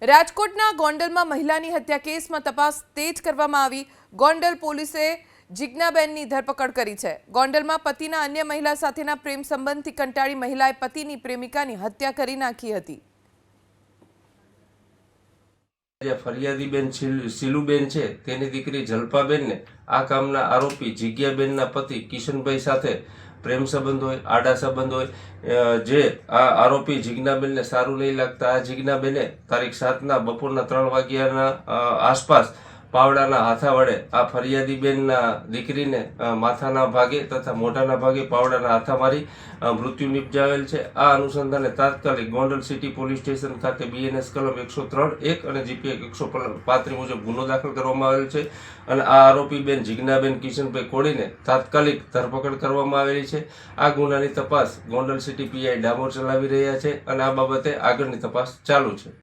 રાજકોટના ગોંડલમાં મહિલાની હત્યા કેસમાં તપાસ તેજ કરવામાં આવી। ગોંડલ પોલીસે જિજ્ઞાબેનની ધરપકડ કરી છે। ગોંડલમાં પતિના અન્ય મહિલા સાથેના પ્રેમ સંબંધથી કંટાળી મહિલાએ પતિની પ્રેમિકાની હત્યા કરી નાખી હતી। ફરિયાદીબેન શીલુબેન છે તેની દીકરી જલ્પાબેનને આ કામના આરોપી જિજ્ઞાબેનના પતિ કિશનભાઈ સાથે પ્રેમ સંબંધ હોય, આડા સંબંધ હોય, જે આ આરોપી જિજ્ઞાબેનને સારું નહીં લાગતા આ જિજ્ઞાબેને તારીખ 7ના બપોરના 3 વાગ્યાના આસપાસ પાવડાના હાથા વડે આ ફરિયાદીબેનના દીકરીને માથાના ભાગે તથા મોઢાના ભાગે પાવડાના હાથા મારી મૃત્યુ નિપજાવેલ છે। આ અનુસંધાને તાત્કાલિક ગોંડલ સિટી પોલીસ સ્ટેશન ખાતે બીએનએસ કલમ 103(1) અને જીપીએક 135 મુજબ ગુનો દાખલ કરવામાં આવેલ છે અને આ આરોપી બેન જિજ્ઞાબેન કિશનભાઈ કોળીને તાત્કાલિક ધરપકડ કરવામાં આવેલી છે। આ ગુનાની તપાસ ગોંડલ સિટી પીઆઈ ડામોર ચલાવી રહ્યા છે અને આ બાબતે આગળની તપાસ ચાલુ છે।